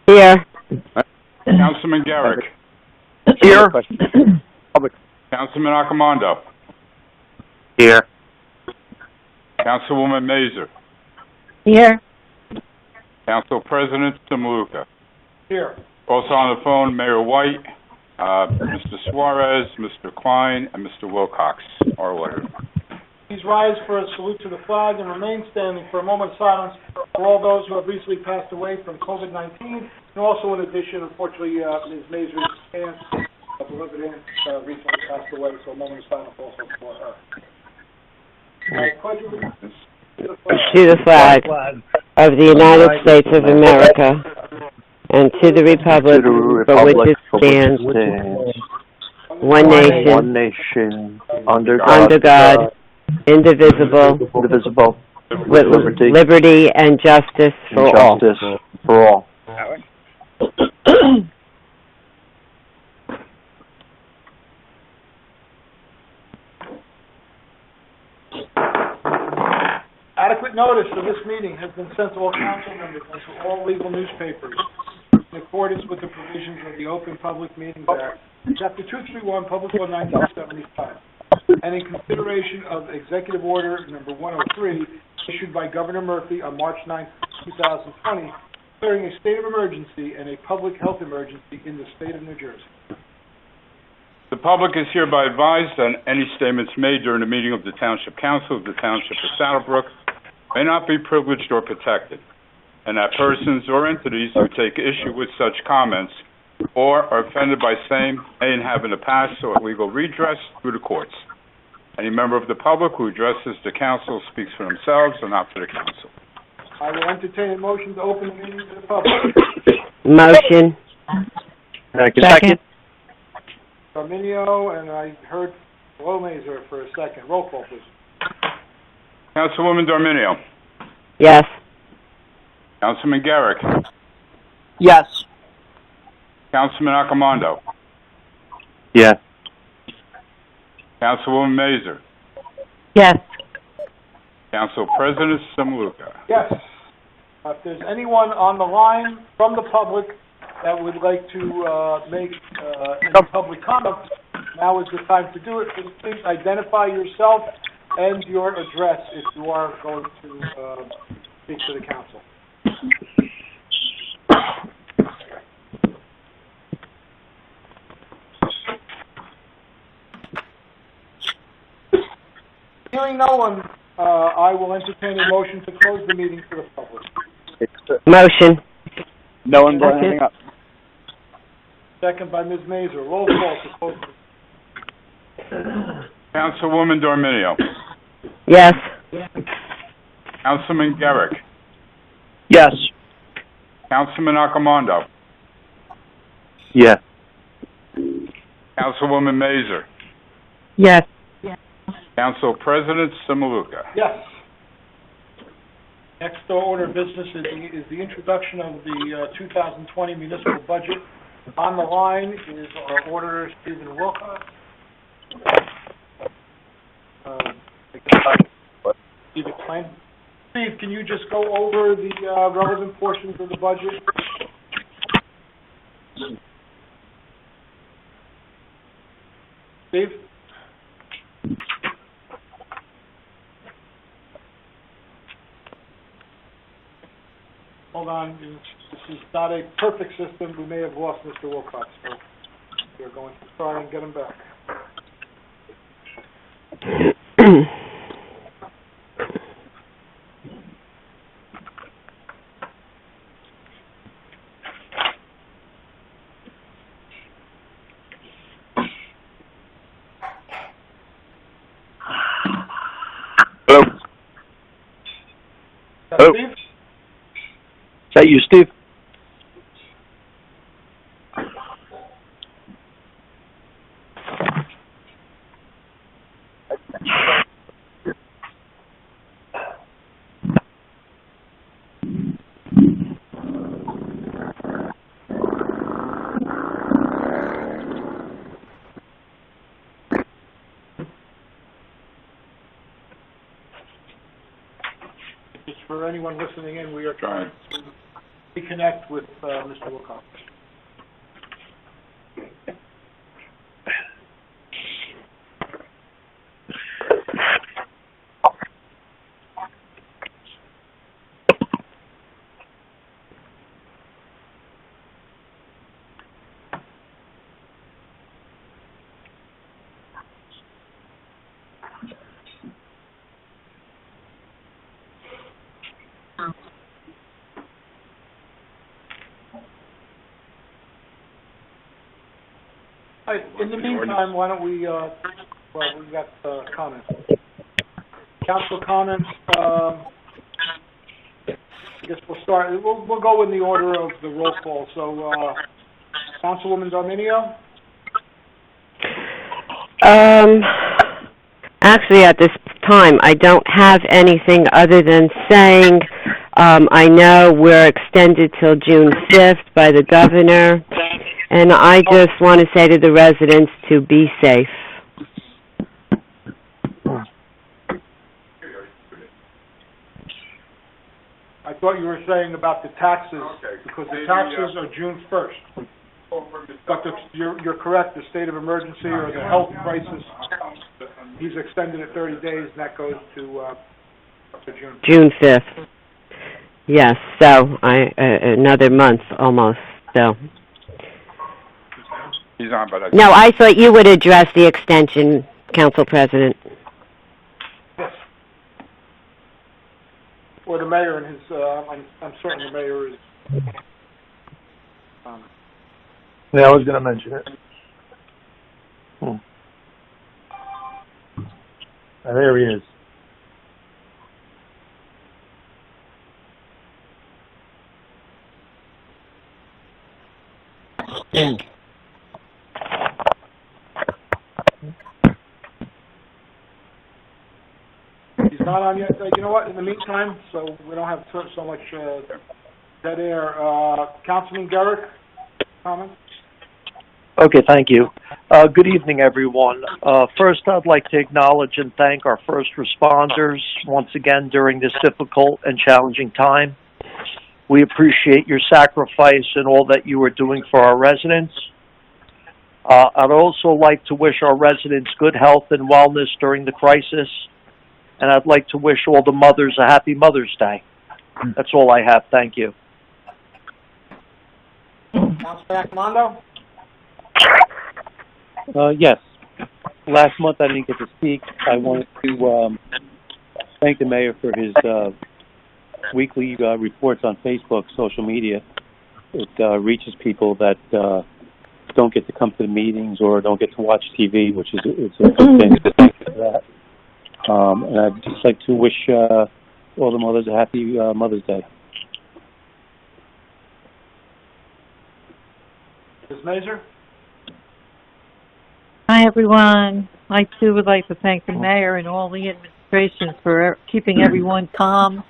Here. Councilman Garrick. Here. Councilman Accomando. Here. Councilwoman Mazur. Here. Council President Samaluka. Here. Also on the phone, Mayor White, Mr. Suarez, Mr. Klein, and Mr. Wilcox, our auditor. Please rise for a salute to the flag and remain standing for a moment of silence for all those who have recently passed away from COVID-19, and also in addition, unfortunately, Ms. Mazur's aunt, beloved aunt, recently passed away, so a moment of silence also for her. I pledge allegiance To the flag of the United States of America and to the republic for which it stands, one nation, under God, indivisible, with liberty and justice for all. Adequate notice of this meeting has been sent to all council members and to all legal newspapers in accordance with the provisions of the Open Public Meetings Act, Chapter 231, Public Law 1975, and in consideration of Executive Order Number 103, issued by Governor Murphy on March 9, 2020, declaring a state of emergency and a public health emergency in the state of New Jersey. The public is hereby advised that any statements made during the meeting of the Township Council of the Township of Saddlebrook may not be privileged or protected, and that persons or entities who take issue with such comments or are offended by same may and have in the past sought legal redress through the courts. Any member of the public who addresses the council speaks for themselves and not for the council. I will entertain a motion to open the meeting to the public. Motion. Second. Arminio, and I heard Mazur for a second. Roll call, please. Councilwoman Darminio. Yes. Councilman Garrick. Yes. Councilman Accomando. Yes. Councilwoman Mazur. Yes. Council President Samaluka. Yes. If there's anyone on the line from the public that would like to make any public comment, now is the time to do it. Please identify yourself and your address if you are going to speak to the council. Hearing no one, I will entertain a motion to close the meeting to the public. Motion. No one brought anything up. Second by Ms. Mazur. Roll call to close the Councilwoman Darminio. Yes. Councilman Garrick. Yes. Councilman Accomando. Yes. Councilwoman Mazur. Yes. Council President Samaluka. Yes. Next order of business is the introduction of the 2020 municipal budget. On the line is our auditor, Stephen Wilcox. Steve, explain. Steve, can you just go over the relevant portions of the budget? Steve? Hold on. This is not a perfect system. We may have lost Mr. Wilcox, so we're going to try and get him back. Hello. Hello. Steve? Is that you, Steve? Just for anyone listening in, we are trying to reconnect with Mr. Wilcox. All right, in the meantime, why don't we, we've got comments. Council comments, I guess we'll start, we'll go in the order of the roll call. So, Councilwoman Dominio? Actually, at this time, I don't have anything other than saying, I know we're extended till June 5th by the governor, and I just want to say to the residents to be safe. I thought you were saying about the taxes, because the taxes are June 1st. But you're correct, the state of emergency or the health crisis, he's extended it 30 days, and that goes to June. June 5th. Yes, so another month almost, so. He's on, but No, I thought you would address the extension, Council President. Yes. Or the mayor and his, I'm certain the mayor is. Yeah, I was going to mention it. There he is. He's not on yet. You know what? In the meantime, so we don't have so much dead air. Councilman Garrick, comments? Okay, thank you. Good evening, everyone. First, I'd like to acknowledge and thank our first responders once again during this difficult and challenging time. We appreciate your sacrifice and all that you are doing for our residents. I'd also like to wish our residents good health and wellness during the crisis, and I'd like to wish all the mothers a happy Mother's Day. That's all I have. Thank you. Councilman Accomando? Yes. Last month I didn't get to speak. I wanted to thank the mayor for his weekly reports on Facebook, social media. It reaches people that don't get to come to the meetings or don't get to watch TV, which is it's a good thing. Thank you for that. And I'd just like to wish all the mothers a happy Mother's Day. Ms. Mazur? Hi, everyone. I, too, would like to thank the mayor and all the administration for keeping everyone calm.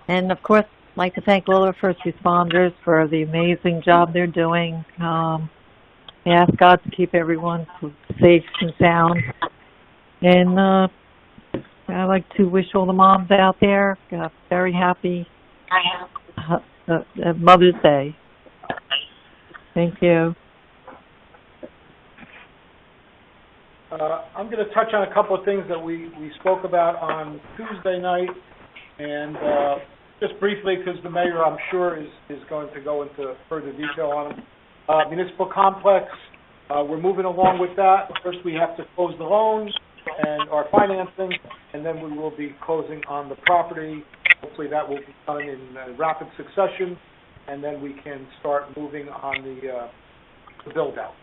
And, of course, I'd like to thank all our first responders for the amazing job they're doing. I ask God to keep everyone safe and sound. And I'd like to wish all the moms out there a very happy Mother's Day. Thank you. I'm going to touch on a couple of things that we spoke about on Tuesday night, and just briefly, because the mayor, I'm sure, is going to go into further detail on them. Municipal complex, we're moving along with that. First, we have to close the loan and our financing, and then we will be closing on the property. Hopefully that will be done in rapid succession, and then we can start moving on the build-out.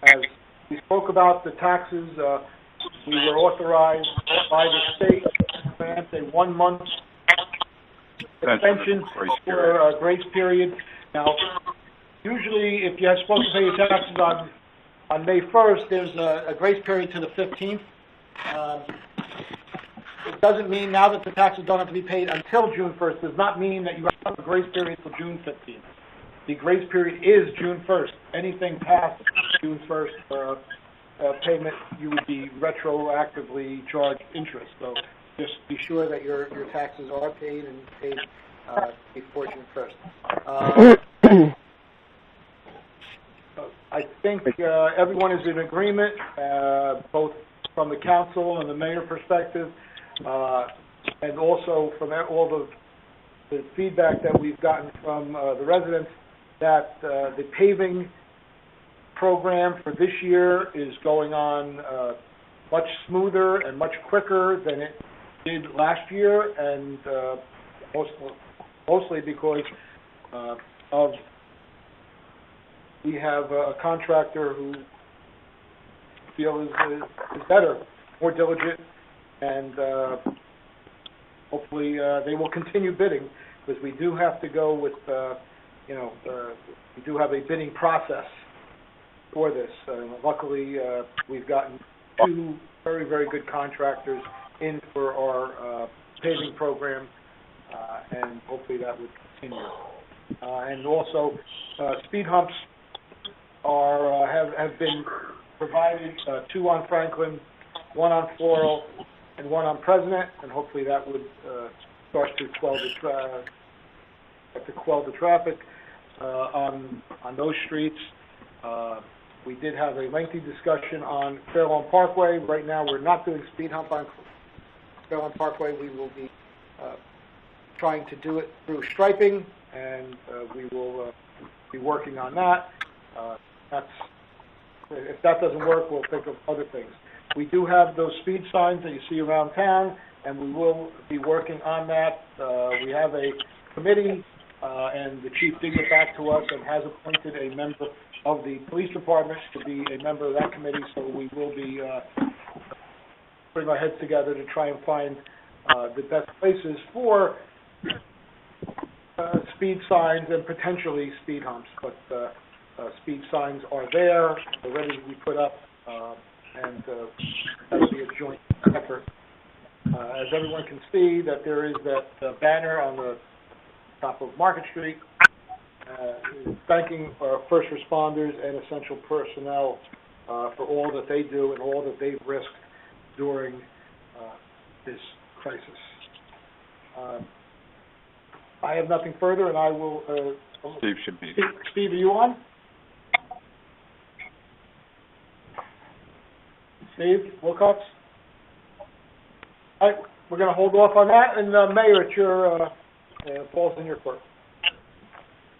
As we spoke about the taxes, we were authorized by the state to grant a 1-month extension for a grace period. Now, usually if you're supposed to pay your taxes on May 1st, there's a grace period to the 15th. It doesn't mean now that the taxes don't have to be paid until June 1st, does not mean that you have a grace period till June 15th. The grace period is June 1st. Anything past June 1st for a payment, you would be retroactively charged interest. So just be sure that your taxes are paid and paid be fortunate first. I think everyone is in agreement, both from the council and the mayor perspective, and also from all the feedback that we've gotten from the residents, that the paving program for this year is going on much smoother and much quicker than it did last year, and mostly because of we have a contractor who feels is better, more diligent, and hopefully they will continue bidding, because we do have to go with, we do have a bidding process for this. Luckily, we've gotten two very, very good contractors in for our paving program, and hopefully that would continue. And also, speed humps have been provided, 2 on Franklin, 1 on Floral, and 1 on President, and hopefully that would start to quell the traffic on those streets. We did have a lengthy discussion on Fairlawn Parkway. Right now, we're not doing speed hump on Fairlawn Parkway. We will be trying to do it through striping, and we will be working on that. If that doesn't work, we'll think of other things. We do have those speed signs that you see around town, and we will be working on that. We have a committee, and the chief did get back to us and has appointed a member of the police department to be a member of that committee, so we will be putting our heads together to try and find the best places for speed signs and potentially speed humps. But speed signs are there, they're ready to be put up, and that will be a joint effort. As everyone can see, that there is that banner on the top of Market Street, thanking our first responders and essential personnel for all that they do and all that they've risked during this crisis. I have nothing further, and I will... Steve should be. Steve, are you on? Steve Wilcox? All right, we're going to hold off on that, and Mayor, it's your... falls in your court.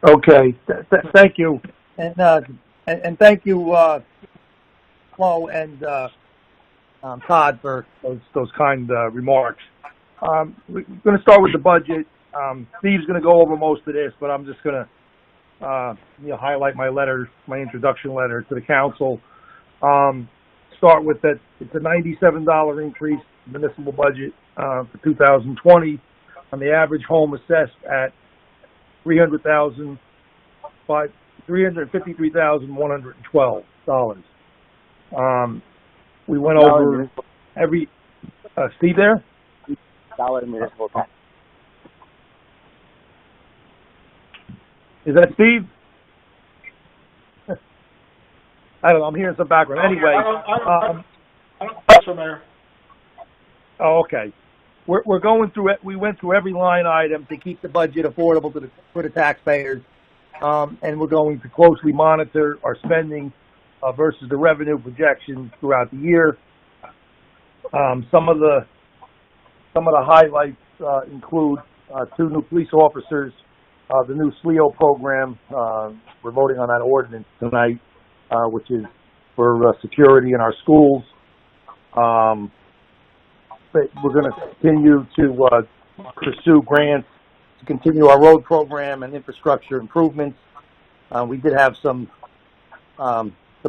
Okay, thank you, and thank you, Flo and Todd, for those kind remarks. We're going to start with the budget. Steve's going to go over most of this, but I'm just going to highlight my introduction letter to the council. Start with that. It's a $97 increase in municipal budget for 2020. On the average home assessed at $353,112. We went over every Steve there? Dollar municipal tax. Is that Steve? I don't know. I'm hearing some background. Anyway, I don't think so, Mayor. Oh, okay. We're going through it. We went through every line item to keep the budget affordable for the taxpayers, and we're going to closely monitor our spending versus the revenue projections throughout the year. Some of the highlights include 2 new police officers, the new SLEO program. We're voting on that ordinance tonight, which is for security in our schools. But we're going to continue to pursue grants to continue our road program and infrastructure improvements. We did have some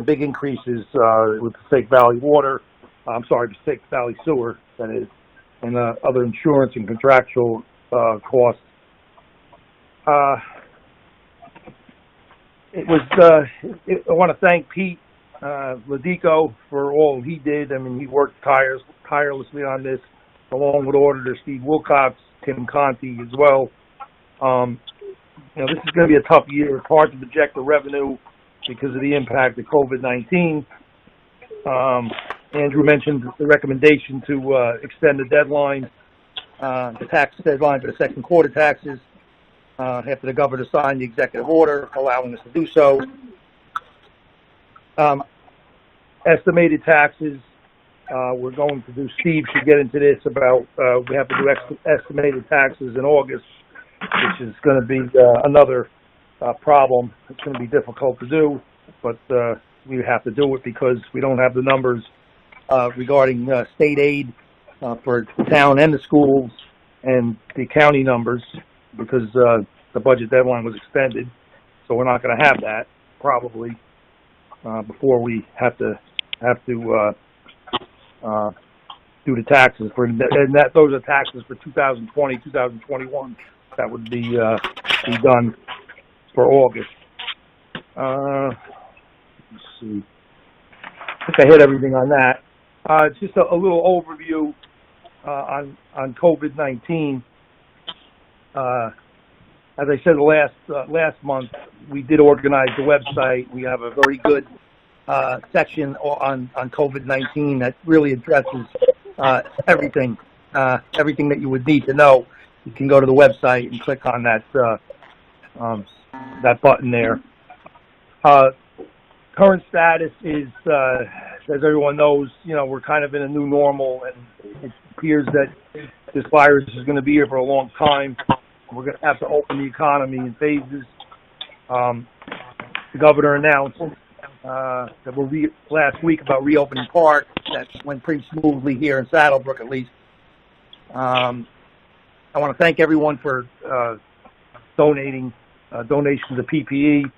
big increases with Passaic Valley Water. Passaic Valley Sewer, that is, and other insurance and contractual costs. I want to thank Pete Ladico for all he did. I mean, he worked tirelessly on this, along with Auditor Steve Wilcox, Tim Conti as well. This is going to be a tough year. It's hard to project the revenue because of the impact of COVID-19. Andrew mentioned the recommendation to extend the deadline, the tax deadline for the second quarter taxes after the governor signed the executive order allowing us to do so. Estimated taxes, we're going to do, Steve should get into this about, we have to do estimated taxes in August, which is going to be another problem. It's going to be difficult to do, but we have to do it because we don't have the numbers regarding state aid for the town and the schools, and the county numbers, because the budget deadline was extended. So we're not going to have that probably before we have to do the taxes for, and those are taxes for 2020, 2021. That would be done for August. Let's see. I think I hit everything on that. It's just a little overview on COVID-19. As I said last month, we did organize the website. We have a very good section on COVID-19 that really addresses everything that you would need to know. You can go to the website and click on that button there. Current status is, as everyone knows, we're kind of in a new normal, and it appears that this virus is going to be here for a long time. We're going to have to open the economy in phases. The governor announced that last week about reopening parks. That went pretty smoothly here in Saddlebrook, at least. I want to thank everyone for donations of PPE.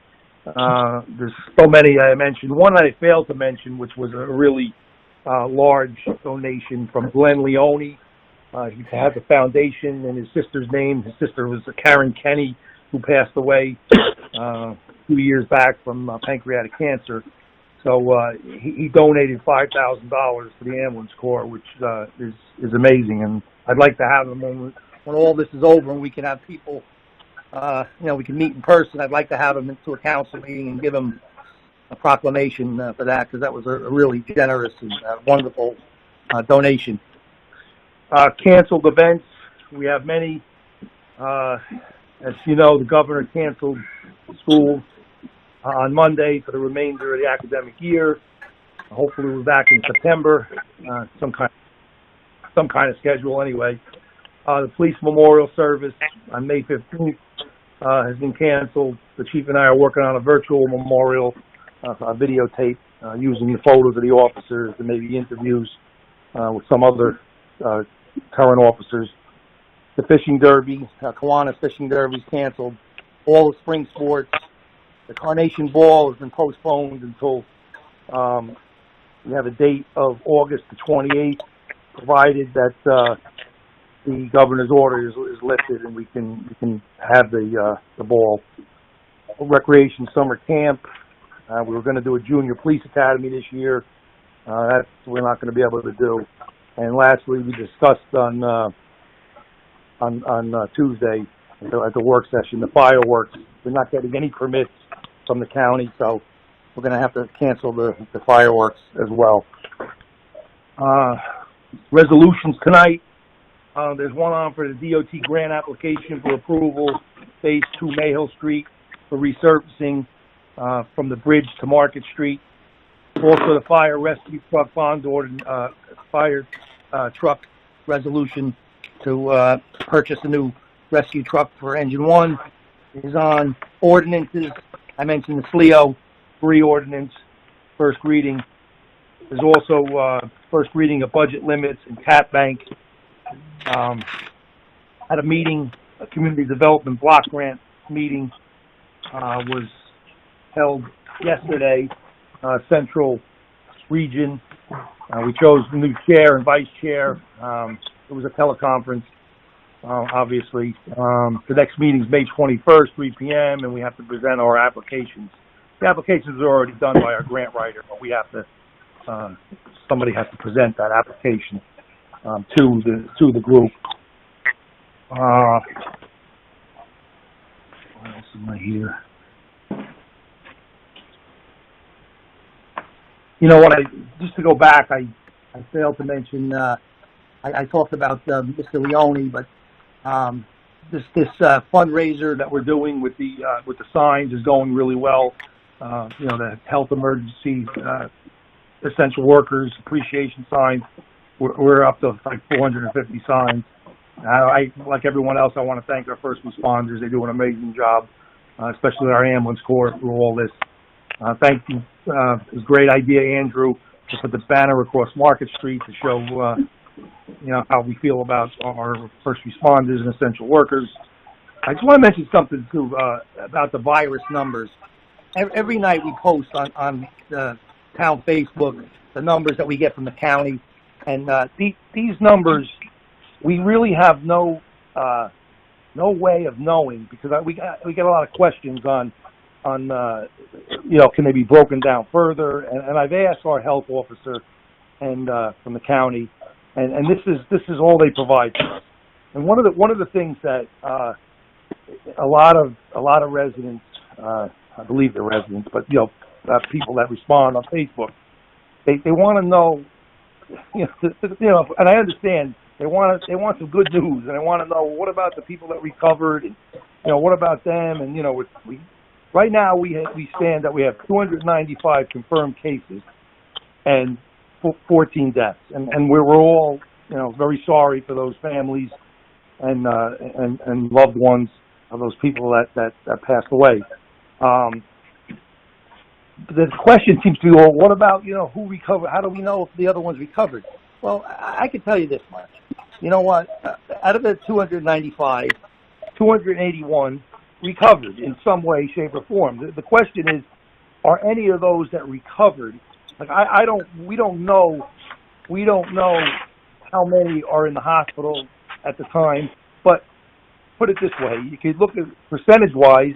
There's so many I mentioned. One I failed to mention, which was a really large donation from Glenn Leone. He had the foundation in his sister's name. His sister was Karen Kenny, who passed away 2 years back from pancreatic cancer. So he donated $5,000 to the ambulance corps, which is amazing. And I'd like to have him when all this is over and we can have people, we can meet in person. I'd like to have him into a council meeting and give him a proclamation for that, because that was a really generous and wonderful donation. Canceled events. We have many. As you know, the governor canceled school on Monday for the remainder of the academic year. Hopefully we're back in September, some kind of schedule anyway. The police memorial service on May 15th has been canceled. The chief and I are working on a virtual memorial, a videotape using the photos of the officers and maybe interviews with some other current officers. The fishing derby, Kiwanis Fishing Derby, is canceled. All the spring sports. The Carnation Ball has been postponed until we have a date of August the 28th, provided that the governor's order is lifted and we can have the ball. Recreation summer camp. We were going to do a junior police academy this year. That we're not going to be able to do. And lastly, we discussed on Tuesday at the work session, the fireworks. We're not getting any permits from the county, so we're going to have to cancel the fireworks as well. Resolutions tonight. There's one on for the DOT grant application for approval, Phase 2 Mayhill Street, for resurfacing from the bridge to Market Street. Also, the fire rescue truck bond order, fire truck resolution to purchase a new rescue truck for Engine 1 is on. Ordinances, I mentioned the SLEO 3 ordinance, first reading. There's also first reading of budget limits and tap bank. At a meeting, a community development block grant meeting was held yesterday, Central Region. We chose the new chair and vice chair. It was a teleconference, obviously. The next meeting is May 21st, 3 p.m., and we have to present our applications. The applications are already done by our grant writer, but we have to, somebody has to present that application to the group. What else am I here? You know what? Just to go back, I failed to mention. I talked about Mr. Leone, but this fundraiser that we're doing with the signs is going really well. The health emergency essential workers appreciation signs. We're up to like 450 signs. I like everyone else, I want to thank our first responders. They do an amazing job, especially our ambulance corps through all this. Thank you. It was a great idea, Andrew, to put the banner across Market Street to show, how we feel about our first responders and essential workers. I just want to mention something, too, about the virus numbers. Every night we post on the town Facebook the numbers that we get from the county. And these numbers, we really have no way of knowing, because we get a lot of questions on can they be broken down further? And I've asked our health officer and from the county, and this is all they provide for us. And one of the things that a lot of residents, I believe they're residents, but people that respond on Facebook, they want to know, and I understand they want some good news, and they want to know what about the people that recovered, and what about them, and right now we stand that we have 295 confirmed cases and 14 deaths, and we're all very sorry for those families and loved ones of those people that passed away. The question seems to be, well, what about who recovered? How do we know if the other ones recovered? Well, I can tell you this much. You know what? Out of the 295, 281 recovered in some way, shape, or form. The question is, are any of those that recovered? Like we don't know how many are in the hospital at the time. But put it this way: you could look at percentage-wise.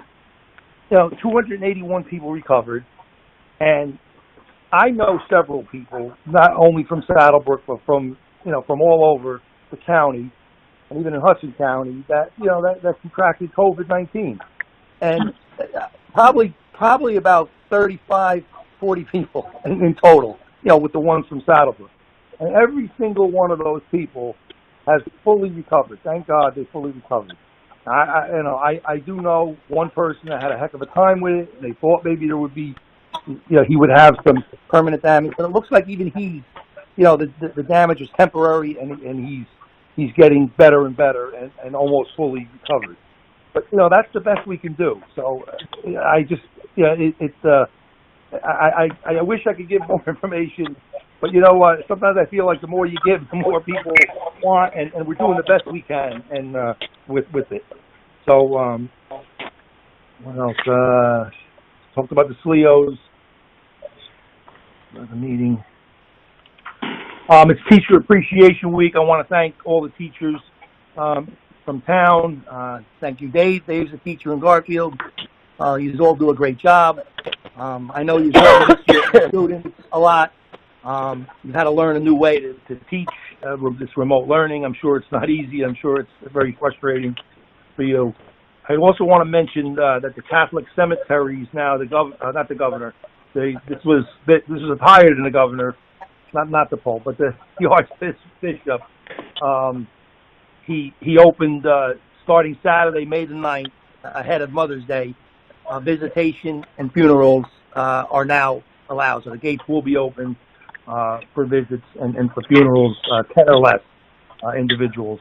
281 people recovered, and I know several people, not only from Saddlebrook, but from all over the county, and even in Hudson County, that contracted COVID-19, and probably about 35, 40 people in total, with the ones from Saddlebrook, and every single one of those people has fully recovered. Thank God they fully recovered. I do know one person that had a heck of a time with it, and they thought maybe there would be, he would have some permanent damage, but it looks like even he, the damage was temporary, and he's getting better and better, and almost fully recovered. But that's the best we can do. So I just, I wish I could give more information, but you know what? Sometimes I feel like the more you give, the more people want, and we're doing the best we can, and with it. So what else? Talked about the SLEOs. The meeting. It's Teacher Appreciation Week. I want to thank all the teachers from town. Thank you, Dave. Dave's a teacher in Garfield. You all do a great job. I know you've helped your students a lot. You've had to learn a new way to teach this remote learning. I'm sure it's not easy. I'm sure it's very frustrating for you. I also want to mention that the Catholic cemeteries now, not the governor. This was higher than the governor, not the Pope, but the Archbishop. He opened starting Saturday, May the 9th, ahead of Mother's Day. Visitation and funerals are now allowed, so the gates will be open for visits and for funerals, 10 or less individuals.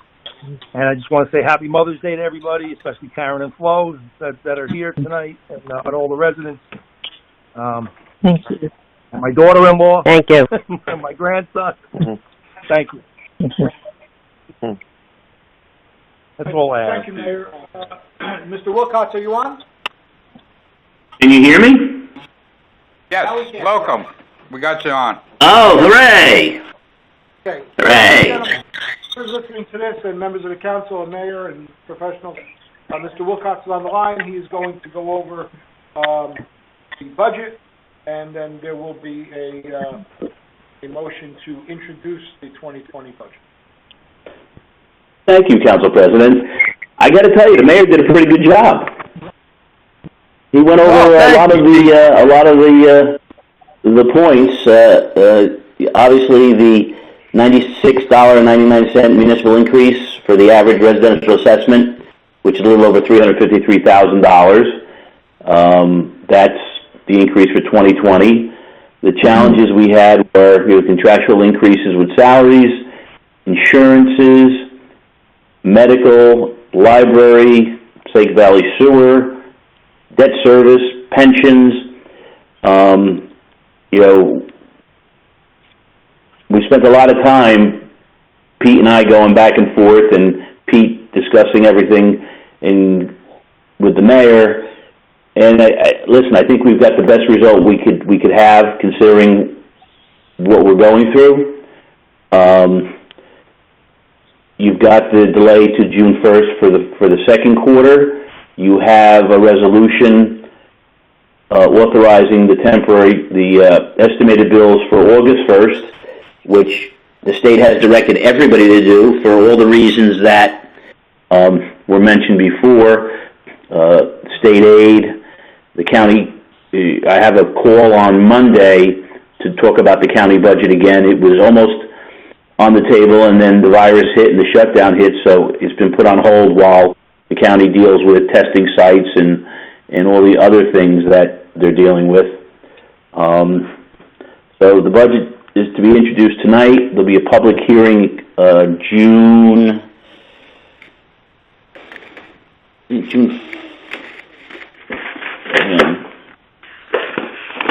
And I just want to say Happy Mother's Day to everybody, especially Karen and Flo that are here tonight, and all the residents. Thank you. And my daughter-in-law. Thank you. And my grandson. Thank you. That's all I have. Thank you, Mayor. Mr. Wilcox, are you on? Can you hear me? Yes, welcome. We got you on. Oh, hooray! Okay. Hooray! Who's listening to this, and members of the council, and mayor, and professionals, Mr. Wilcox is on the line. He is going to go over the budget, and then there will be a motion to introduce the 2020 budget. Thank you, Council President. I got to tell you, the mayor did a pretty good job. He went over a lot of the points. Obviously, the $96.99 municipal increase for the average residential assessment which is a little over $353,000. That's the increase for 2020. The challenges we had were contractual increases with salaries, insurances, medical, library, Lake Valley Sewer, debt service, pensions. We spent a lot of time, Pete and I, going back and forth, and Pete discussing everything with the mayor. And listen, I think we've got the best result we could have, considering what we're going through. You've got the delay to June 1st for the second quarter. You have a resolution authorizing the estimated bills for August 1st, which the state has directed everybody to do for all the reasons that were mentioned before. State aid, the county. I have a call on Monday to talk about the county budget again. It was almost on the table, and then the virus hit and the shutdown hit, so it's been put on hold while the county deals with testing sites and all the other things that they're dealing with. So the budget is to be introduced tonight. There'll be a public hearing June.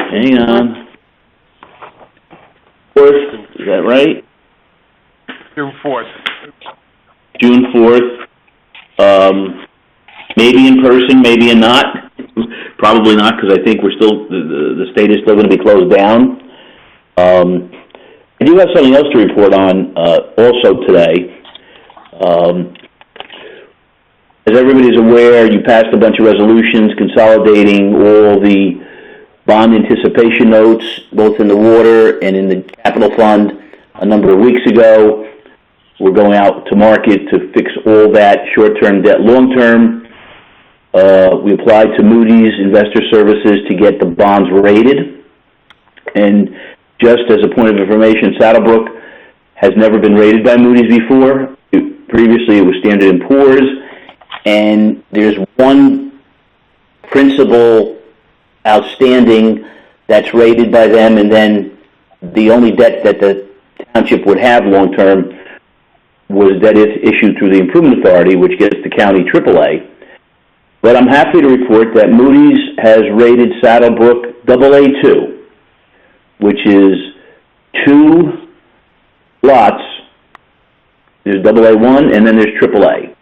Hang on. 4th, is that right? June 4th. June 4th. Maybe in person, maybe not. Probably not, because I think we're still, the state is still going to be closed down. I do have something else to report on also today. As everybody's aware, you passed a bunch of resolutions consolidating all the bond anticipation notes, both in the water and in the capital fund, a number of weeks ago. We're going out to market to fix all that short-term debt long-term. We applied to Moody's Investor Services to get the bonds rated. And just as a point of information, Saddlebrook has never been rated by Moody's before. Previously, it was Standard & Poor's. And there's one principal outstanding that's rated by them, and then the only debt that the township would have long-term was debt issued through the Improvement Authority, which gets the county AAA. But I'm happy to report that Moody's has rated Saddlebrook AA2, which is 2 lots. There's AA1, and then there's AAA.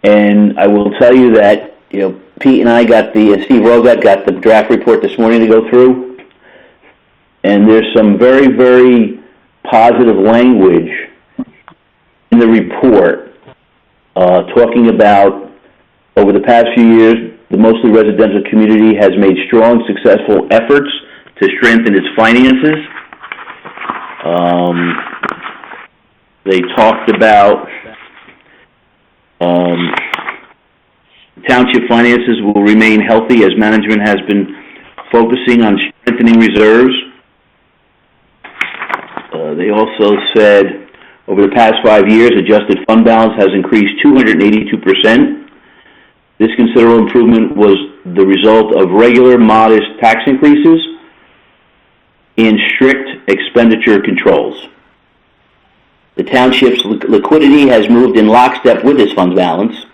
And I will tell you that, Pete and I Steve Rogat got the draft report this morning to go through, and there's some very, very positive language in the report talking about, over the past few years, the mostly residential community has made strong, successful efforts to strengthen its finances. They talked about township finances will remain healthy as management has been focusing on strengthening reserves. They also said over the past 5 years, adjusted fund balance has increased 282%. This considerable improvement was the result of regular, modest tax increases and strict expenditure controls. The township's liquidity has moved in lockstep with its fund balance,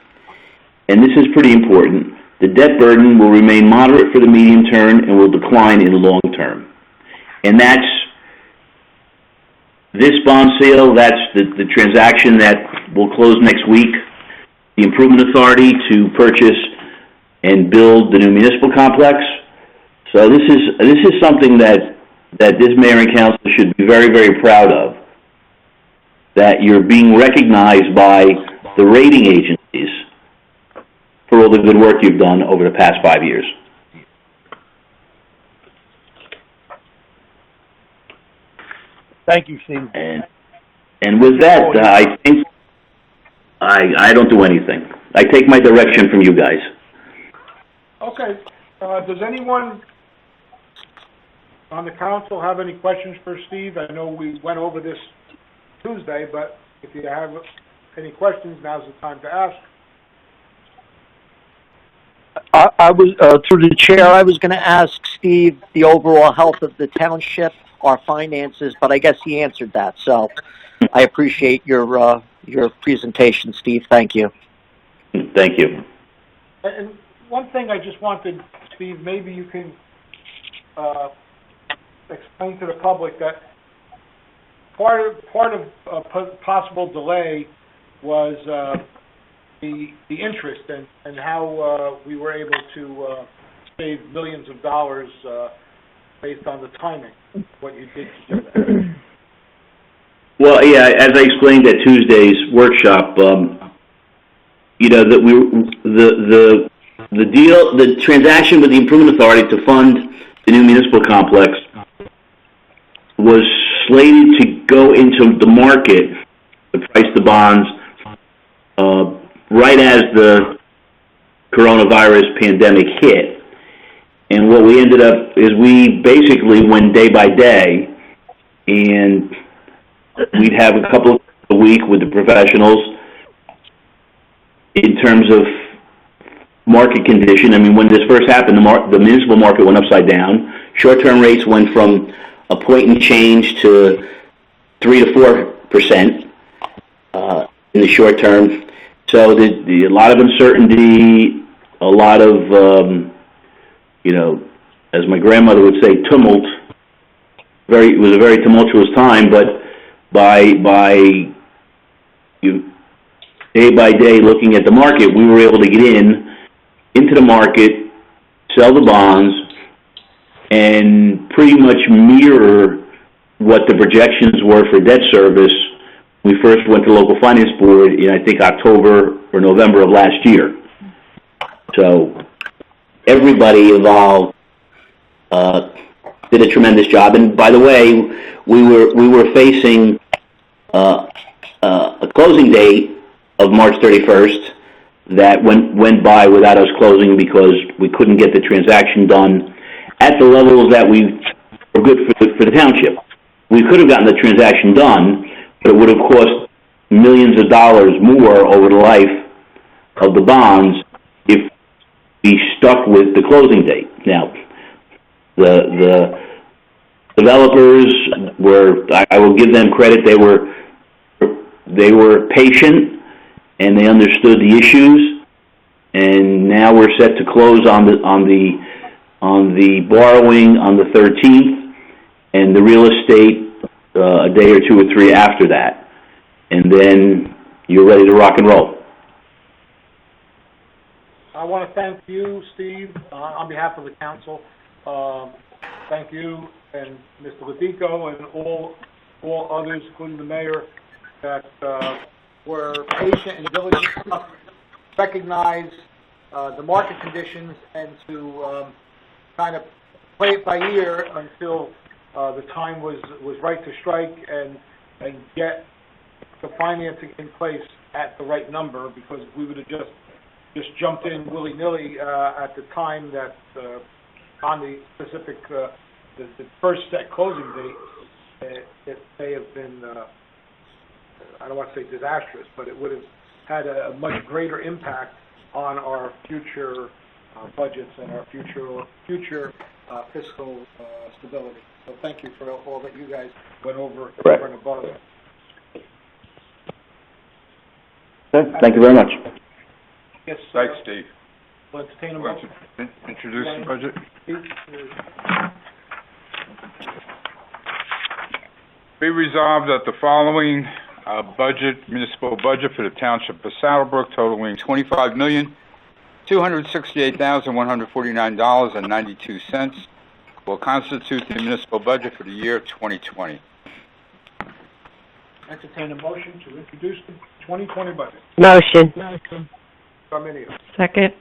and this is pretty important. The debt burden will remain moderate for the medium term and will decline in the long term. And that's this bond sale, that's the transaction that will close next week. The Improvement Authority to purchase and build the new municipal complex. So this is something that this mayor and council should be very, very proud of. That you're being recognized by the rating agencies for all the good work you've done over the past 5 years. Thank you, Steve. And with that, I think I don't do anything. I take my direction from you guys. Okay. Does anyone on the council have any questions for Steve? I know we went over this Tuesday, but if you have any questions, now's the time to ask. I was, through the chair, I was going to ask Steve the overall health of the township, our finances, but I guess he answered that. So I appreciate your presentation, Steve. Thank you. Thank you. And one thing I just wanted, Steve, maybe you can explain to the public that part of possible delay was the interest and how we were able to save millions of dollars based on the timing, what you did to do that. Well, yeah, as I explained at Tuesday's workshop, you know, that the transaction with the Improvement Authority to fund the new municipal complex was slated to go into the market to price the bonds right as the coronavirus pandemic hit. And what we ended up is we basically went day by day, and we'd have a couple a week with the professionals in terms of market condition. I mean, when this first happened, the municipal market went upside down. Short-term rates went from a point and change to 3 to 4% in the short term. So a lot of uncertainty, a lot of you know, as my grandmother would say, tumult. It was a very tumultuous time, but day by day looking at the market, we were able to get into the market, sell the bonds, and pretty much mirror what the projections were for debt service. We first went to local finance board in, I think, October or November of last year. So everybody involved did a tremendous job. And by the way, we were facing a closing date of March 31st that went by without us closing because we couldn't get the transaction done at the levels that we were good for the township. We could have gotten the transaction done, but it would have cost millions of dollars more over the life of the bonds if we stuck with the closing date. Now, the developers were, I will give them credit, they were patient and they understood the issues, and now we're set to close on the borrowing on the 13th, and the real estate a day or two or three after that, and then you're ready to rock and roll. I want to thank you, Steve, on behalf of the council. Thank you and Mr. Ladico and all others, including the mayor, that were patient and diligent enough to recognize the market conditions and to kind of play it by ear until the time was right to strike and get the financing in place at the right number, because we would have just jumped in willy-nilly at the time that on the specific the first set closing date, it may have been I don't want to say disastrous, but it would have had a much greater impact on our future budgets and our future fiscal stability. So thank you for all that you guys went over and above. Thank you very much. Yes, Thanks, Steve. We'll entertain a motion. Introduce the budget. Be resolved that the following municipal budget for the Township of Saddlebrook totaling $25,268,149.92 will constitute the municipal budget for the year 2020. Entertain a motion to introduce the 2020 budget. Motion. Dorminio. Second.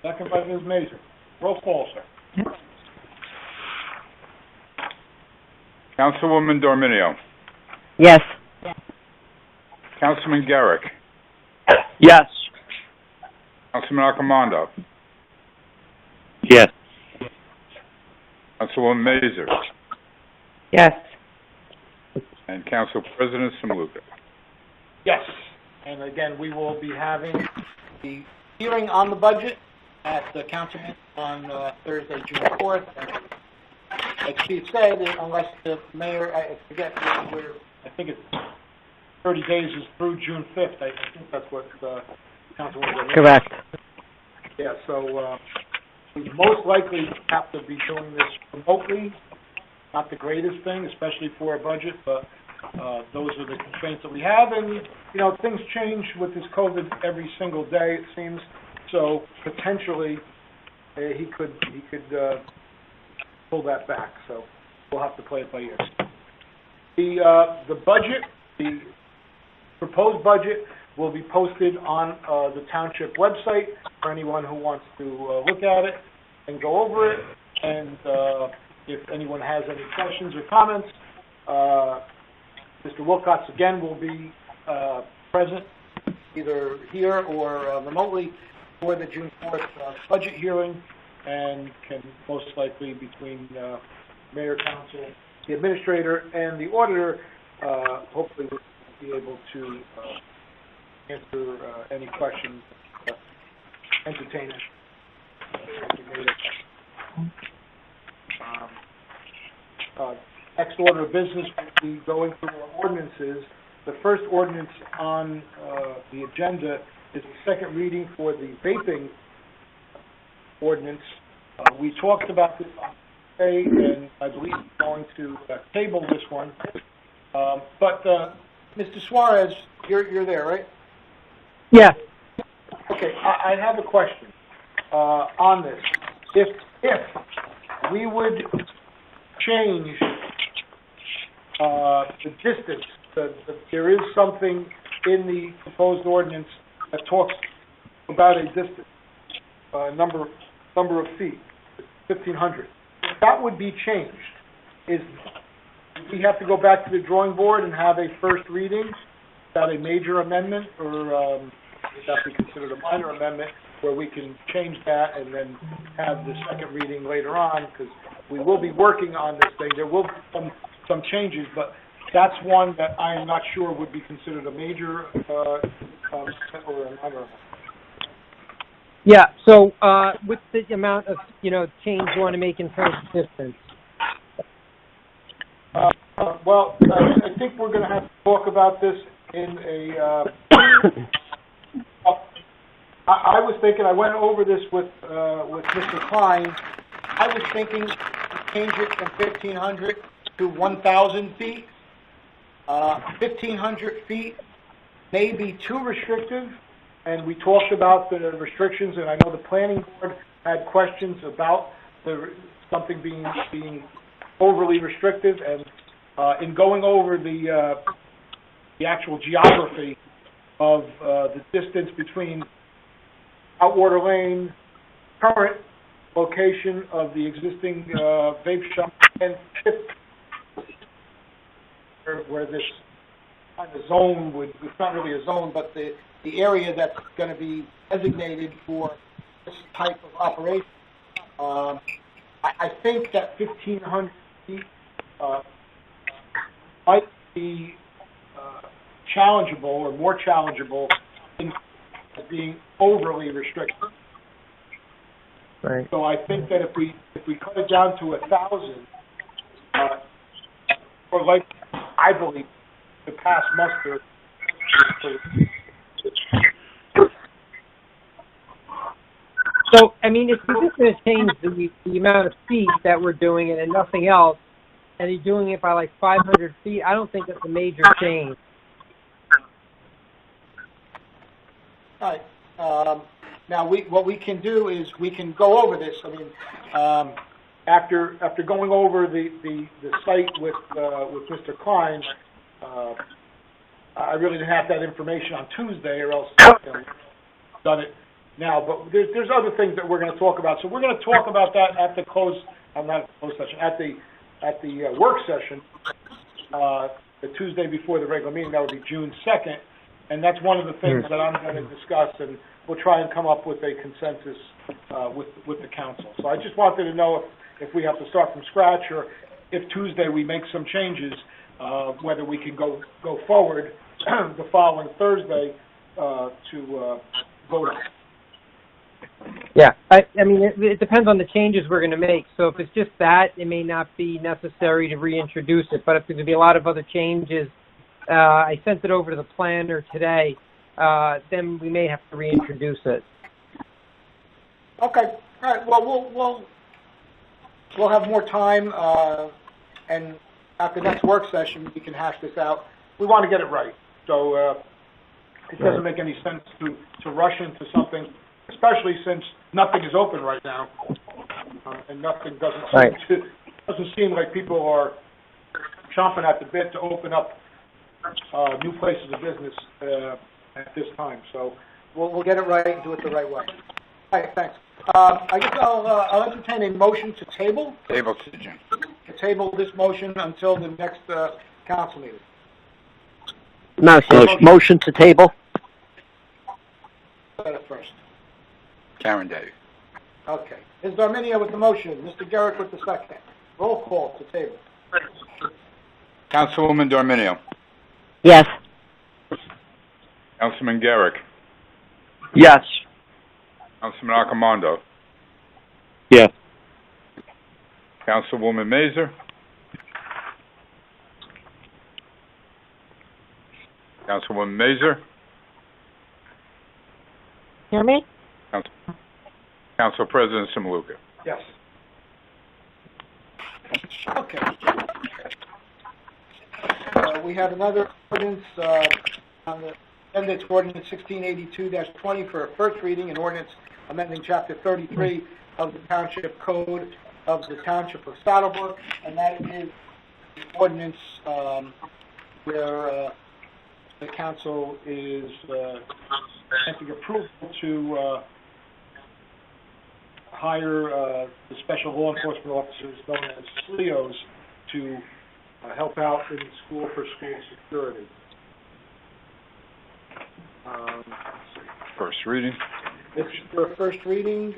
Second by Ms. Mazer. Roll call, sir. Councilwoman Dorminio. Yes. Councilman Garrick. Yes. Councilman Accomando. Yes. Councilwoman Mazer. Yes. And Council President Samaluka. Yes. And again, we will be having the hearing on the budget at the council meeting on Thursday, June 4th. And like Steve said, unless the mayor, I forget, I think it's 30 days is through June 5th. I think that's what Councilwoman. Correct. Yeah, so we most likely have to be doing this remotely. Not the greatest thing, especially for a budget, but those are the constraints that we have. And, you know, things change with this COVID every single day, it seems. So potentially he could pull that back. So we'll have to play it by ear. The budget, the proposed budget, will be posted on the Township website for anyone who wants to look at it and go over it. And if anyone has any questions or comments, Mr. Wilcox again will be present either here or remotely for the June 4th budget hearing, and can most likely, between Mayor, Council, the Administrator, and the Auditor, hopefully we'll be able to answer any questions, entertain it. Next order of business will be going through our ordinances. The first ordinance on the agenda is the second reading for the vaping ordinance. We talked about this today, and I believe we're going to table this one. But Mr. Suarez, you're there, right? Yes. Okay, I have a question on this. If we would change the distance, there is something in the proposed ordinance that talks about a distance, number of feet, 1,500. If that would be changed, we have to go back to the drawing board and have a first reading? Is that a major amendment, or would that be considered a minor amendment where we can change that and then have the second reading later on? Because we will be working on this thing. There will be some changes, but that's one that I am not sure would be considered a major or a minor. Yeah. So, what's the amount of change you want to make in terms of distance? Well, I think we're going to have to talk about this in a. I was thinking. I went over this with Mr. Klein. I was thinking to change it from 1,500 to 1,000 feet. 1,500 feet may be too restrictive, and we talked about the restrictions, and I know the planning board had questions about something being overly restrictive, and in going over the actual geography of the distance between Outwater Lane, current location of the existing vape shop, and where this kind of zone it's not really a zone, but the area that's going to be designated for this type of operation. I think that 1,500 feet might be challengeable or more challengeable than being overly restricted. Right. So I think that if we cut it down to 1,000, or like I believe to pass muster. So, I mean, if you're just going to change the amount of feet that we're doing it and nothing else, and you're doing it by like 500 feet, I don't think that's a major change. All right. Now, what we can do is we can go over this. I mean, after going over the site with Mr. Klein, I really didn't have that information on Tuesday, or else done it now. But there's other things that we're going to talk about. So we're going to talk about that at the at the work session, the Tuesday before the regular meeting. That would be June 2nd, and that's one of the things that I'm going to discuss, and we'll try and come up with a consensus with the council. So I just wanted to know if we have to start from scratch, or if Tuesday we make some changes, whether we can go forward the following Thursday to vote on. Yeah, I mean, it depends on the changes we're going to make. So if it's just that, it may not be necessary to reintroduce it. But if there's going to be a lot of other changes, I sent it over to the planner today, then we may have to reintroduce it. Okay, all right, well, we'll have more time, and at the next work session, we can hash this out. We want to get it right, so it doesn't make any sense to rush into something, especially since nothing is open right now, and nothing doesn't seem like people are chomping at the bit to open up new places of business at this time. So we'll get it right and do it the right way. All right, thanks. I guess I'll entertain a motion to table. Table to June. To table this motion until the next council meeting. Motion to table. Said it first. Karen Dave. Okay. Ms. Darminia with the motion. Mr. Garrett with the second. Roll call to table. Councilwoman Dorminio. Yes. Councilman Garrick. Yes. Councilman Arcimondo. Yes. Councilwoman Mazer. Councilwoman Mazer. Hear me? Council President Simaluka. Yes. Okay. We have another ordinance on the amended ordinance 1682-20 for a first reading, an ordinance amending Chapter 33 of the Township Code of the Township of Saddlebrook, and that is the ordinance where the council is granting approval to hire the special law enforcement officers known as SLEOs to help out in school for school security. First reading. This is for a first reading.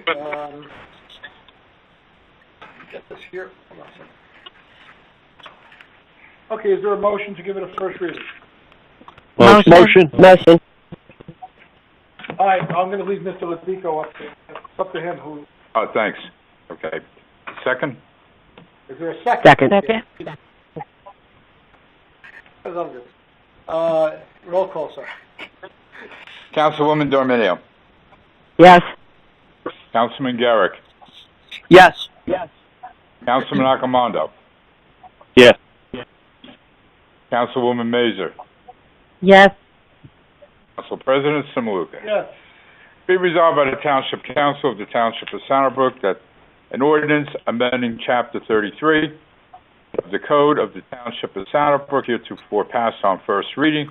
Get this here. Hold on a second. Okay, is there a motion to give it a first reading? Motion. All right, I'm going to leave Mr. Latico up. It's up to him who. Oh, thanks. Okay. Second? Is there a second? Second. I love this. Roll call, sir. Councilwoman Dorminio. Yes. Councilman Garrick. Yes. Councilman Arcimondo. Yes. Councilwoman Mazer. Yes. Council President Simaluka. Yes. Be resolved by the Township Council of the Township of Saddlebrook that an ordinance amending Chapter 33 of the Code of the Township of Saddlebrook, heretofore passed on first reading,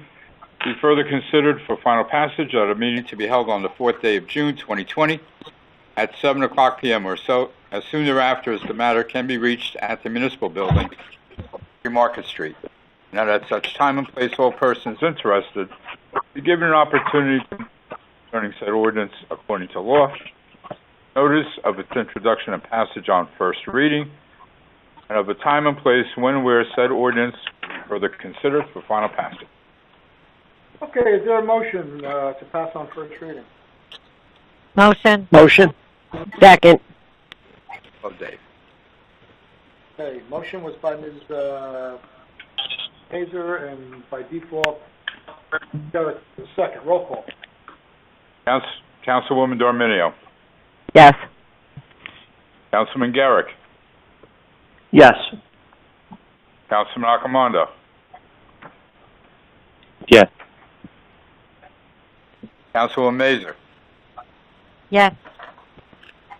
be further considered for final passage at a meeting to be held on the 4th day of June, 2020, at 7:00 p.m. or so, as soon thereafter as the matter can be reached at the municipal building, Market Street. And that at such time and place all persons interested be given an opportunity concerning said ordinance according to law, notice of its introduction and passage on first reading, and of the time and place when and where said ordinance will be further considered for final passage. Okay, is there a motion to pass on first reading? Motion. Second. Love Dave. Okay, motion was by Ms. Hazer, and by default, got a second. Roll call. Councilwoman Dorminio. Yes. Councilman Garrick. Yes. Councilman Arcimondo. Yes. Councilwoman Mazer. Yes.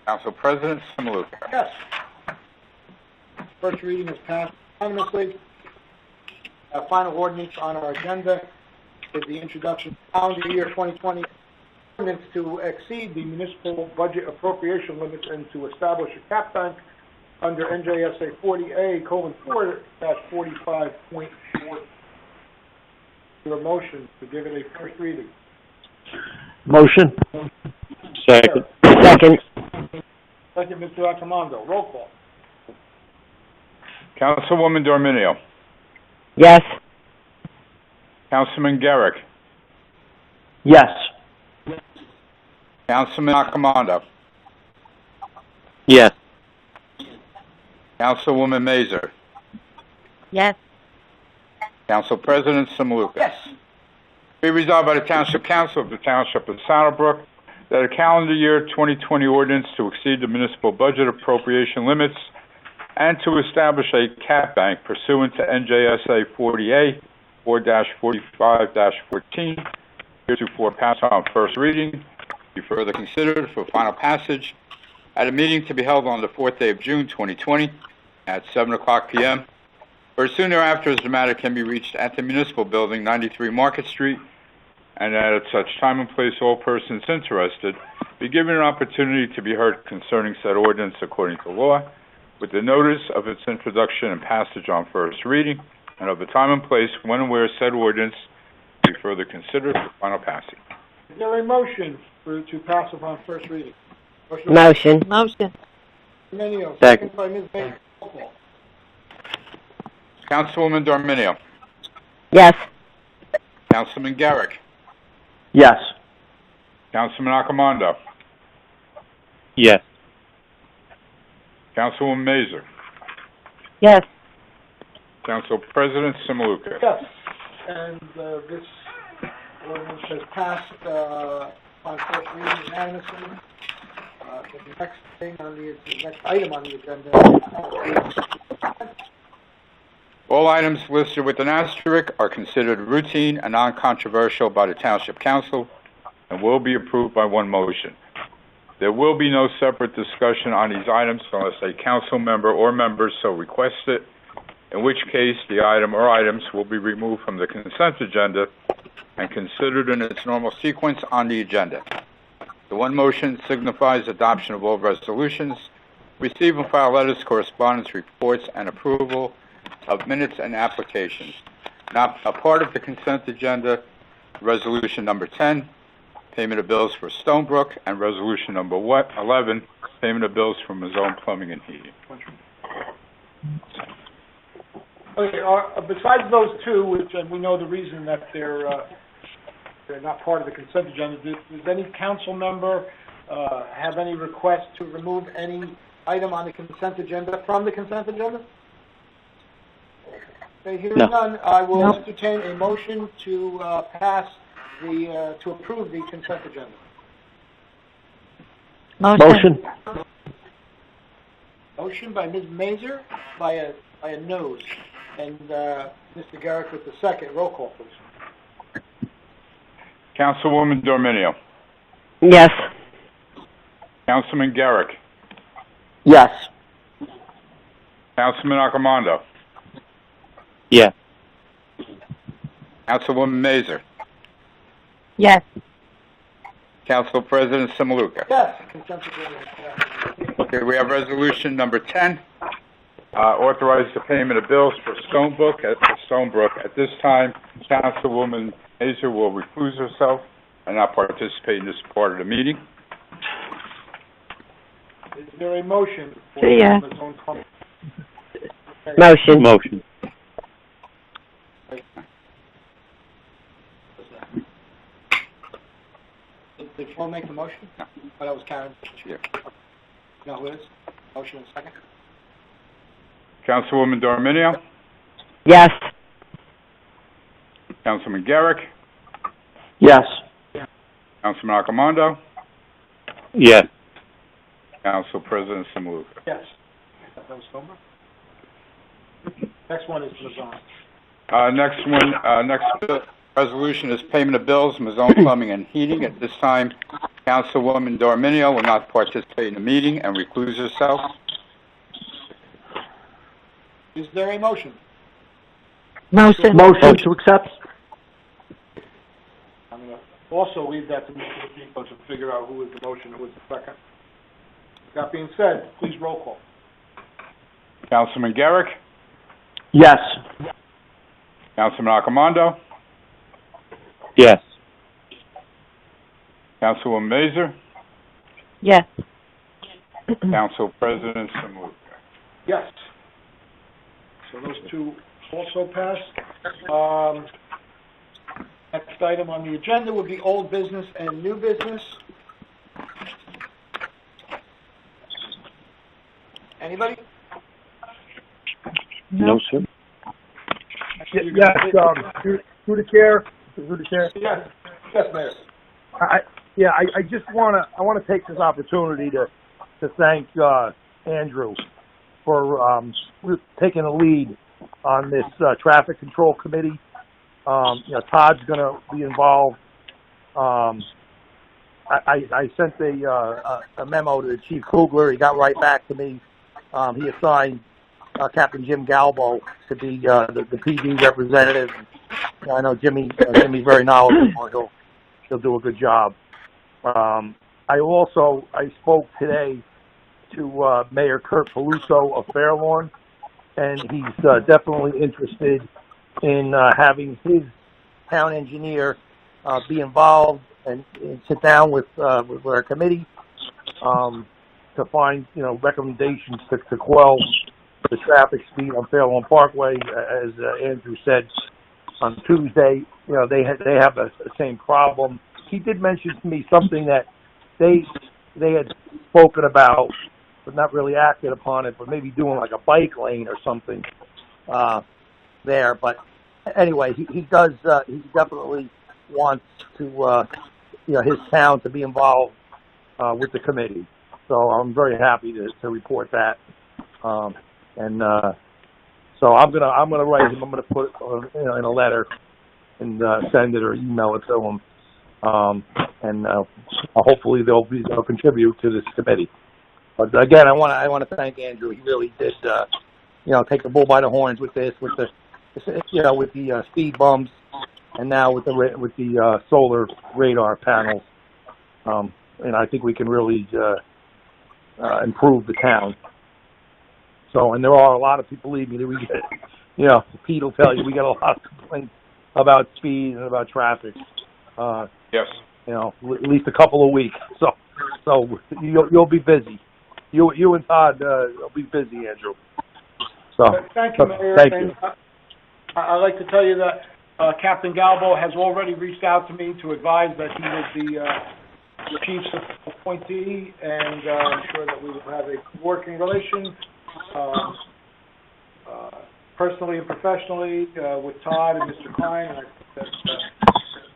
Council President Simaluka. Yes. First reading is passed unanimously. Final ordinance on our agenda is the introduction of calendar year 2020 ordinance to exceed the municipal budget appropriation limits and to establish a cap bank under NJSA 40A:4-45.4. Your motion to give it a first reading. Motion. Second. Second. Second, Mr. Arcimondo. Roll call. Councilwoman Dorminio. Yes. Councilman Garrick. Yes. Councilman Arcimondo. Yes. Councilwoman Mazer. Yes. Council President Samaluka. Yes. Be resolved by the Township Council of the Township of Saddlebrook that a calendar year 2020 ordinance to exceed the municipal budget appropriation limits and to establish a cap bank pursuant to NJSA 40A 4-45-14 heretofore passed on first reading be further considered for final passage at a meeting to be held on the 4th day of June 2020 at 7:00 p.m. or soon thereafter as the matter can be reached at the Municipal Building, 93 Market Street, and that at such time and place all persons interested be given an opportunity to be heard concerning said ordinance according to law, with the notice of its introduction and passage on first reading, and of the time and place when and where said ordinance be further considered for final passage. Is there a motion to pass upon first reading? Motion. Motion. Dominio, Second. second by Ms. Baker. Roll call. Councilwoman Dominio. Yes. Councilman Garrick. Yes. Councilman Accomando. Yes. Councilwoman Mazer. Yes. Council President Samaluka. Yes, and this ordinance has passed on first reading unanimously. The next item on the agenda. All items listed with an asterisk are considered routine and non-controversial by the Township Council and will be approved by one motion. There will be no separate discussion on these items unless a council member or members so request it, in which case the item or items will be removed from the consent agenda and considered in its normal sequence on the agenda. The one motion signifies adoption of all resolutions, receive and file letters, correspondence, reports, and approval of minutes and applications. Not a part of the consent agenda, resolution number 10, payment of bills for Stonebrook, and resolution number 11, payment of bills for Mazone Plumbing and Heating. Okay, besides those two, which we know the reason that they're not part of the consent agenda, does any council member have any request to remove any item on the consent agenda from the consent agenda? Okay, hearing none, I will entertain a motion to to approve the consent agenda. Motion. Motion by Ms. Mazer by a nose, and Mr. Garrett with the second. Roll call, please. Councilwoman Dominio. Yes. Councilman Garrick. Yes. Councilman Accomando. Yes. Councilwoman Mazer. Yes. Council President Samaluka. Yes, consent agenda. Yeah. Okay, we have resolution number 10, authorize the payment of bills for Stonebrook. At this time, Councilwoman Mazer will recuse herself and not participate in this part of the meeting. Is there a motion for See ya. the zone plumbing? Motion. Motion. Did Flo make the motion? No. Oh, that was Karen. Yeah. No, who is? Motion and second. Councilwoman Dominio. Yes. Councilman Garrick. Yes. Councilman Accomando. Yes. Council President Samaluka. Yes. That was Stonebrook. Next one is Mazon. Next resolution is payment of bills, Mazone Plumbing and Heating. At this time, Councilwoman Dominio will not participate in the meeting and recuse herself. Is there a motion? Motion. Motion to accept? I'm going to also leave that to Mr. Pico to figure out who is the motion and who is the second. That being said, please roll call. Councilman Garrick. Yes. Councilman Accomando. Yes. Councilwoman Mazer. Yes. Council President Samaluka. Yes. So those two also passed. Next item on the agenda would be old business and new business. Anybody? No, sir. Yes, through the chair. Yes, Mayor. I just want to take this opportunity to thank Andrew for taking the lead on this traffic control committee. Todd's going to be involved. I sent a memo to the Chief Kugler. He got right back to me. He assigned Captain Jim Galbo to be the PD representative. I know Jimmy's very knowledgeable. He'll do a good job. I spoke today to Mayor Kurt Peluso of Fairlawn, and he's definitely interested in having his town engineer be involved and sit down with our committee to find recommendations to quell the traffic speed on Fairlawn Parkway. As Andrew said on Tuesday, they have the same problem. He did mention to me something that they had spoken about, but not really acted upon it, but maybe doing like a bike lane or something there. But anyway, he does. He definitely wants to, his town to be involved with the committee. So I'm very happy to report that. So I'm gonna write him. I'm gonna put it in a letter and send it or email it to him. Hopefully they'll contribute to this committee. But again, I want to thank Andrew. He really did, take the bull by the horns with this, with the speed bumps, and now with the solar radar panels. And I think we can really improve the town. So, and there are a lot of people, believe me, that we get, Pete will tell you, we get a lot of complaints about speed and about traffic. Yes. At least a couple a week. So you'll be busy. You and Todd will be busy, Andrew. So thank you, Mayor. Thank you. I'd like to tell you that Captain Galbo has already reached out to me to advise that he was the chief's appointee, and I'm sure that we will have a working relation, personally and professionally, with Todd and Mr. Klein. And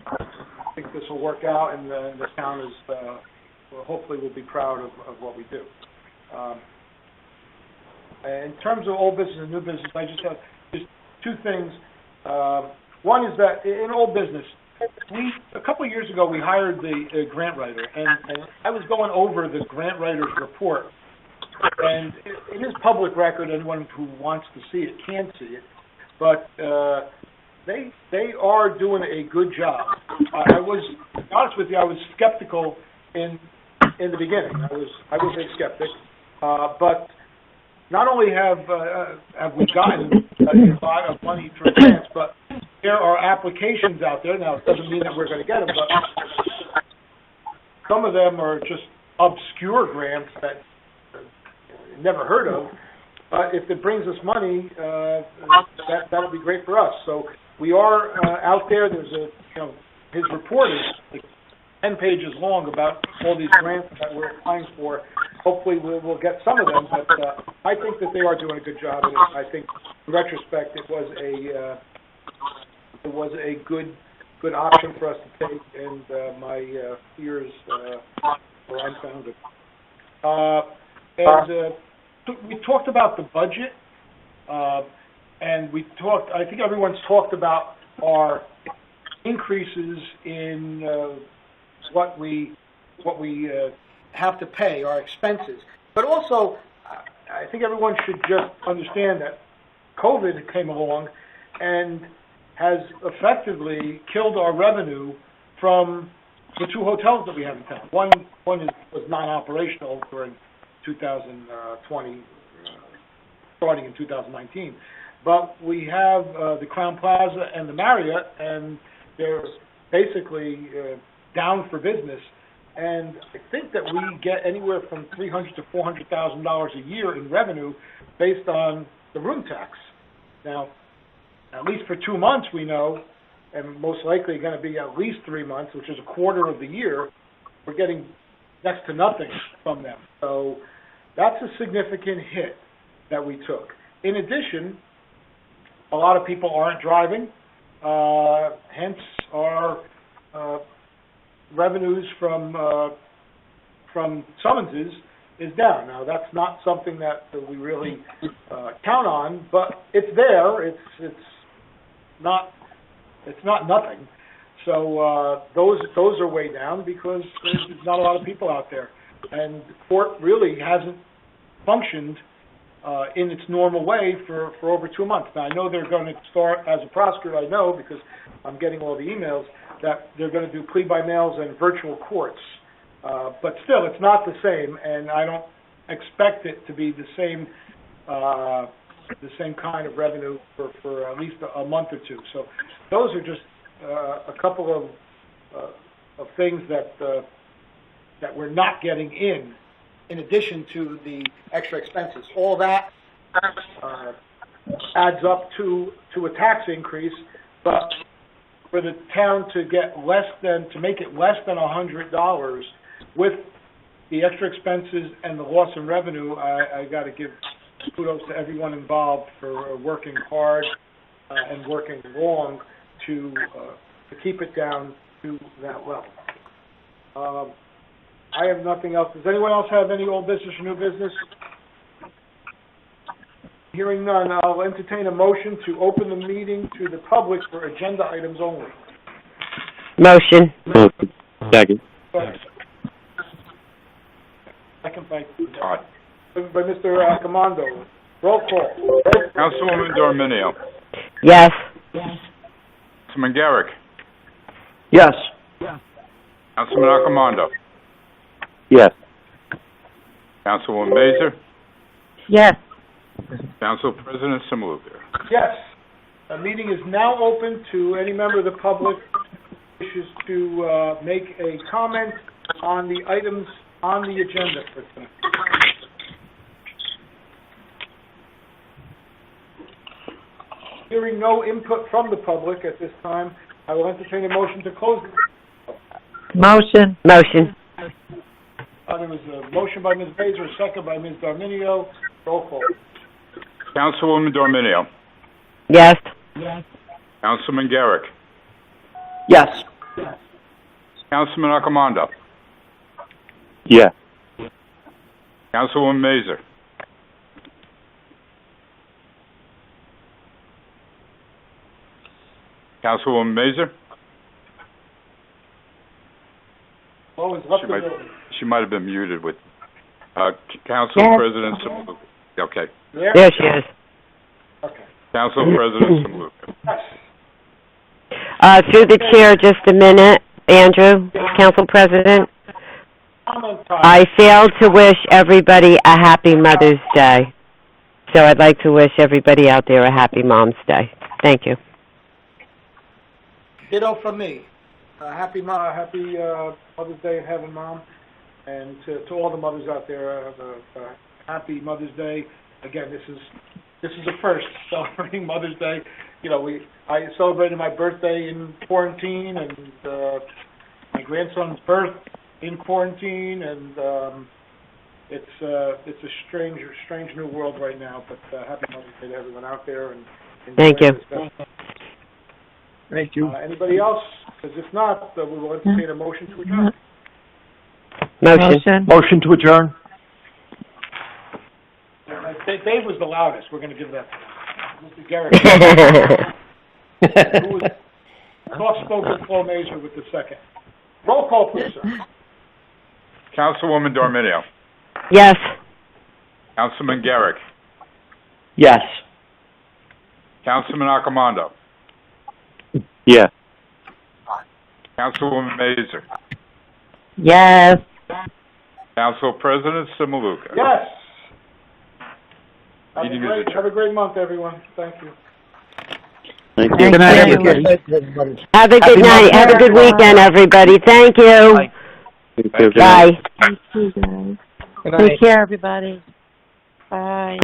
I think this will work out, and the town is hopefully will be proud of what we do. In terms of old business and new business, I just have just two things. One is that in old business, a couple of years ago we hired the grant writer, and I was going over the grant writer's report, and it is public record. Anyone who wants to see it can see it, but they are doing a good job. I was, to be honest with you, I was skeptical in the beginning. I was a skeptic, but not only have we gotten a lot of money through grants, but there are applications out there. Now, it doesn't mean that we're going to get them, but some of them are just obscure grants that never heard of. But if it brings us money, that'll be great for us. So we are out there. There's his report is like 10 pages long about all these grants that we're applying for. Hopefully we'll get some of them, but I think that they are doing a good job. And I think, in retrospect, it was a good option for us to take, and my fears were unfounded. We talked about the budget, and I think everyone's talked about our increases in what we have to pay, our expenses. But also, I think everyone should just understand that COVID came along and has effectively killed our revenue from the two hotels that we have in town. One was non-operational during 2020, starting in 2019. But we have the Crown Plaza and the Marriott, and they're basically down for business. And I think that we get anywhere from $300,000 to $400,000 a year in revenue based on the room tax. Now, at least for 2 months, we know, and most likely going to be at least 3 months, which is a quarter of the year, we're getting next to nothing from them. So That's a significant hit that we took. In addition, a lot of people aren't driving, hence our revenues from summonses is down. Now, that's not something that we really count on, but it's there. It's not nothing. So those are way down because there's not a lot of people out there, and the court really hasn't functioned in its normal way for over 2 months. Now, I know they're going to start, as a prosecutor, I know, because I'm getting all the emails, that they're going to do plea by mails and virtual courts. But still, it's not the same, and I don't expect it to be the same kind of revenue for at least a month or two. So those are just a couple of things that we're not getting in addition to the extra expenses. All that adds up to a tax increase, but for the town to make it less than $100 with the extra expenses and the loss in revenue, I got to give kudos to everyone involved for working hard and working long to keep it down to that level. I have nothing else. Does anyone else have any old business or new business? Hearing none, I'll entertain a motion to open the meeting to the public for agenda items only. Motion. Second. Second by Mr. Comando. Roll call. Councilwoman Dorminio. Yes. Councilman Garrick. Yes. Councilman Accomando. Yes. Councilwoman Mazur. Yes. Council President Simuluka. Yes. The meeting is now open to any member of the public who wishes to make a comment on the items on the agenda for tonight. Hearing no input from the public at this time, I will entertain a motion to close the Motion. Motion. There was a motion by Ms. Baser, a second by Ms. Darminio. Roll call. Councilwoman Dorminio. Yes. Councilman Garrick. Yes. Councilman Accomando. Yes. Councilwoman Mazur. Councilwoman Mazur. Always left the building. She might have been muted with Council Yes. President Simuluka. Okay. There? There she is. Okay. Council President Simuluka. Yes. Through the chair, just a minute. Andrew, Council President. Comment time. I failed to wish everybody a happy Mother's Day. So I'd like to wish everybody out there a happy Mom's Day. Thank you. Ditto from me. Happy Mother's Day in heaven, Mom. And to all the mothers out there, have a happy Mother's Day. Again, this is a first, celebrating Mother's Day. You know, I celebrated my birthday in quarantine, and my grandson's birth in quarantine, and it's a strange new world right now. But happy Mother's Day to everyone out there, and Thank you. Thank you. Anybody else? Because if not, we will entertain a motion to adjourn. Motion. Motion to adjourn? Dave was the loudest. We're going to give that to Mr. Garrett. Who was soft-spoken Flo Mazur with the second. Roll call, please, sir. Councilwoman Dorminio. Yes. Councilman Garrick. Yes. Councilman Accomando. Yes. Councilwoman Mazur. Yes. Council President Simuluka. Yes. Meeting is adjourned. Have a great month, everyone. Thank you. Thank you. you. Good night, everybody. Have a good Happy night. Mother's Have a good Day. weekend, everybody. Thank you. Bye. Thank you. Bye. Thank you, guys. Good night. Take care, everybody. Bye.